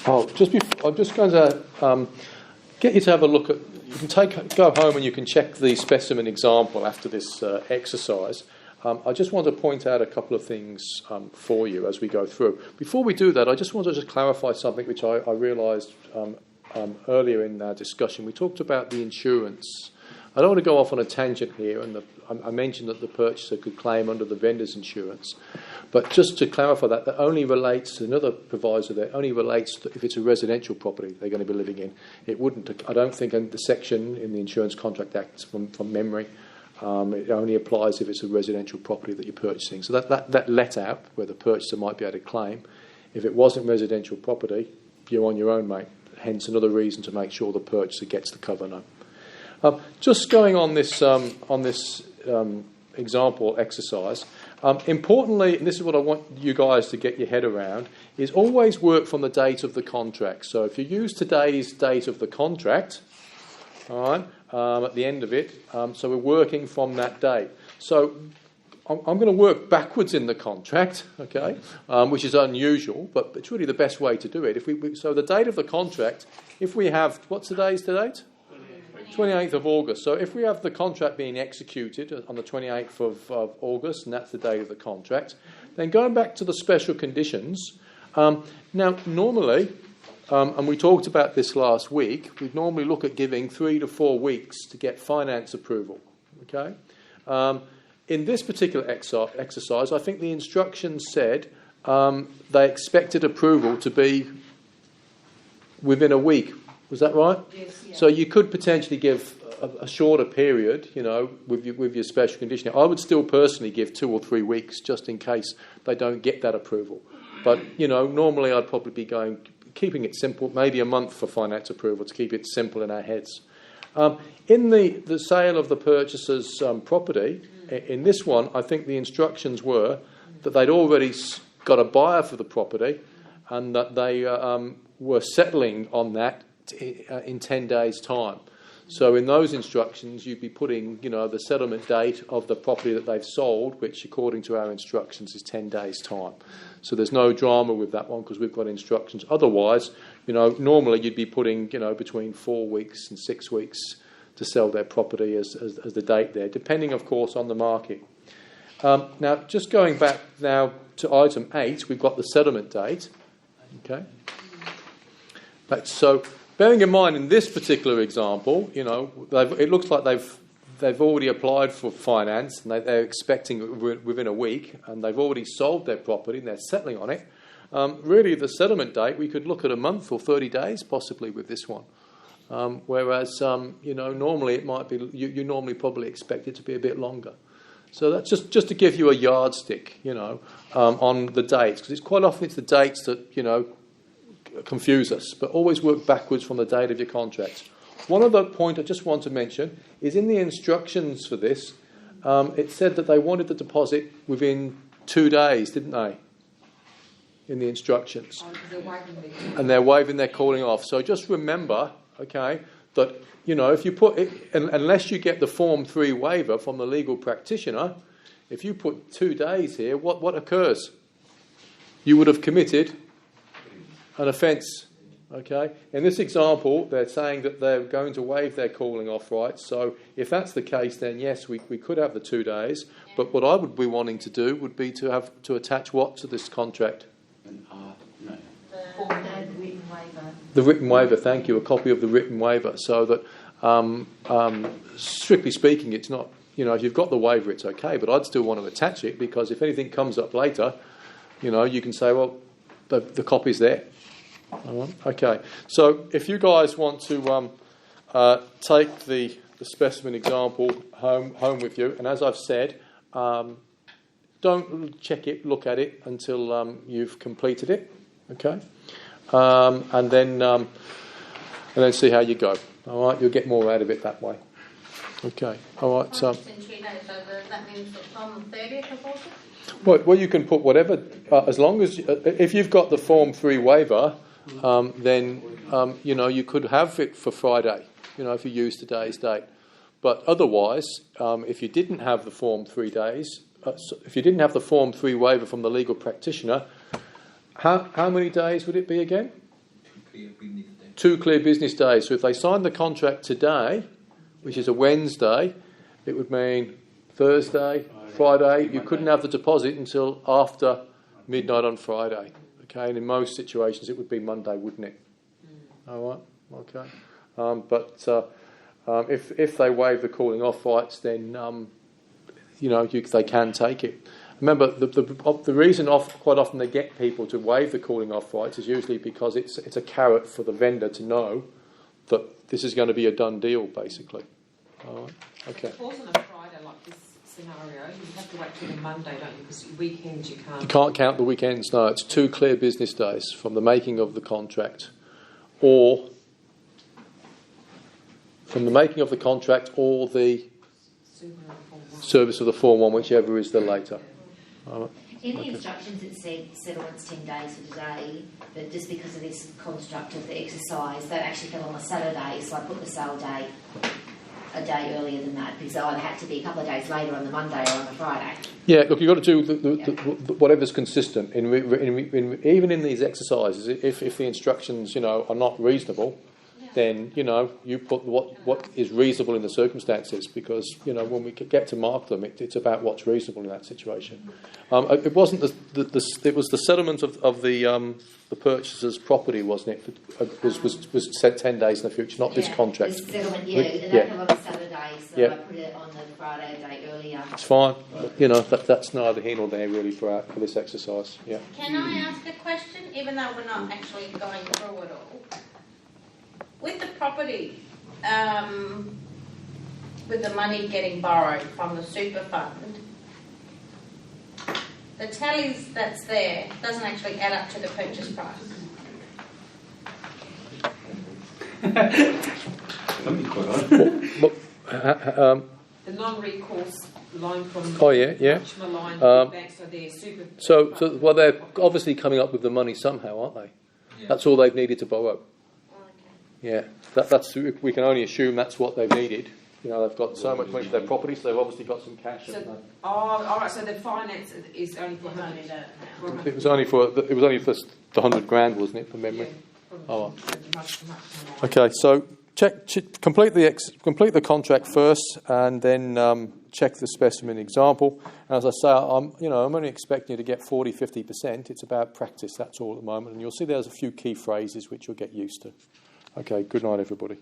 I'm just going to get you to have a look at. You can go home and you can check the specimen example after this exercise. I just want to point out a couple of things for you as we go through. Before we do that, I just want to clarify something which I realised earlier in our discussion. We talked about the insurance. I don't want to go off on a tangent here, and I mentioned that the purchaser could claim under the vendor's insurance. But just to clarify that only relates to another proviso there, only relates to if it's a residential property they're going to be living in. It wouldn't, I don't think, in the section in the Insurance Contract Act from memory, it only applies if it's a residential property that you're purchasing. So that let out where the purchaser might be able to claim. If it wasn't residential property, you're on your own, mate. Hence another reason to make sure the purchaser gets the cover now. Just going on this example exercise, importantly, and this is what I want you guys to get your head around, is always work from the date of the contract. So if you use today's date of the contract, all right, at the end of it, so we're working from that date. So I'm going to work backwards in the contract, okay, which is unusual, but it's really the best way to do it. So the date of the contract, if we have, what's today's date? 28th of August. So if we have the contract being executed on the 28th of August, and that's the date of the contract, then going back to the special conditions, now normally, and we talked about this last week, we'd normally look at giving 3 to 4 weeks to get finance approval. Okay. In this particular exercise, I think the instructions said they expected approval to be within a week. Was that right? Yes. Yeah. So you could potentially give a shorter period, with your special conditioning. I would still personally give 2 or 3 weeks just in case they don't get that approval. But, normally I'd probably be keeping it simple, maybe a month for finance approval to keep it simple in our heads. In the sale of the purchaser's property, in this one, I think the instructions were that they'd already got a buyer for the property and that they were settling on that in 10 days' time. So in those instructions, you'd be putting, the settlement date of the property that they've sold, which according to our instructions is 10 days' time. So there's no drama with that one because we've got instructions. Otherwise, normally you'd be putting, between 4 weeks and 6 weeks to sell their property as the date there, depending, of course, on the market. Now, just going back now to item 8, we've got the settlement date. Okay. So, bearing in mind in this particular example, it looks like they've already applied for finance and they're expecting it within a week, and they've already sold their property and they're settling on it. Really, the settlement date, we could look at a month or 30 days possibly with this one. Whereas, normally it might be, you normally probably expect it to be a bit longer. So that's just to give you a yardstick, on the dates, because it's quite often it's the dates that, confuse us, but always work backwards from the date of your contract. One other point I just want to mention is in the instructions for this, it said that they wanted the deposit within 2 days, didn't they? In the instructions. And they're waiving their calling off. So just remember, okay, that, if you put it, unless you get the Form 3 waiver from the legal practitioner, if you put 2 days here, what occurs? You would have committed an offence, okay? In this example, they're saying that they're going to waive their calling off rights. So if that's the case, then yes, we could have the 2 days. But what I would be wanting to do would be to attach what to this contract? The written waiver, thank you, a copy of the written waiver. So that, strictly speaking, it's not, if you've got the waiver, it's okay. But I'd still want to attach it because if anything comes up later, you can say, well, the copy's there. Okay, so if you guys want to take the specimen example home with you, and as I've said, don't check it, look at it until you've completed it, okay, and then see how you go. All right, you'll get more out of it that way. Okay, all right. So that means that from the 30th of August. Well, you can put whatever, as long as if you've got the Form 3 waiver. Then you could have it for Friday, if you use today's date. But otherwise, if you didn't have the Form 3 days, if you didn't have the Form 3 waiver from the legal practitioner, how many days would it be again? 2 clear business days. So if they signed the contract today, which is a Wednesday, it would mean Thursday, Friday. You couldn't have the deposit until after midnight on Friday. Okay, and in most situations it would be Monday, wouldn't it? All right. Okay. If they waive the calling off rights, then they can take it. Remember, the reason quite often they get people to waive the calling off rights is usually because it's a carrot for the vendor to know that this is going to be a done deal, basically. All right. Okay. If it falls on a Friday like this scenario, you have to wait till the Monday, don't you? Because weekends you can't. You can't count the weekends. No, it's 2 clear business days from the making of the contract, or from the making of the contract, or the service of the Form 1, whichever is the later. In the instructions it said settlement's 10 days for today, but just because of this construct of the exercise, that actually fell on a Saturday, so I put the sale date a day earlier than that, because it either had to be a couple of days later on the Monday or on the Friday. Yeah, look, you've got to do whatever's consistent. Even in these exercises, if the instructions, are not reasonable, then, you put what is reasonable in the circumstances, because, when we get to mark them, it's about what's reasonable in that situation. It wasn't it was the settlement of the purchaser's property, wasn't it? Was set 10 days in the future, not this contract. The settlement, and that fell on a Saturday, so I put it on the Friday day earlier. It's fine. That's neither here nor there really for this exercise. Yeah. Can I ask a question, even though we're not actually going through it all? With the property, with the money getting borrowed from the super fund, the tallies that's there doesn't actually add up to the purchase price. The non-recourse loan from bank, so they're super. So they're obviously coming up with the money somehow, aren't they? Yeah. That's all they've needed to borrow. Yeah, that's we can only assume that's what they've needed. They've got so much money for their property, so they've obviously got some cash. All right. So the finance is only for it was only for the $100,000, wasn't it, from memory? Yeah. Okay, so complete the contract first, and then check the specimen example. And as I say, I'm only expecting you to get 40-50%. It's about practice. That's all at the moment, and you'll see there's a few key phrases which you'll get used to. Okay, good night, everybody.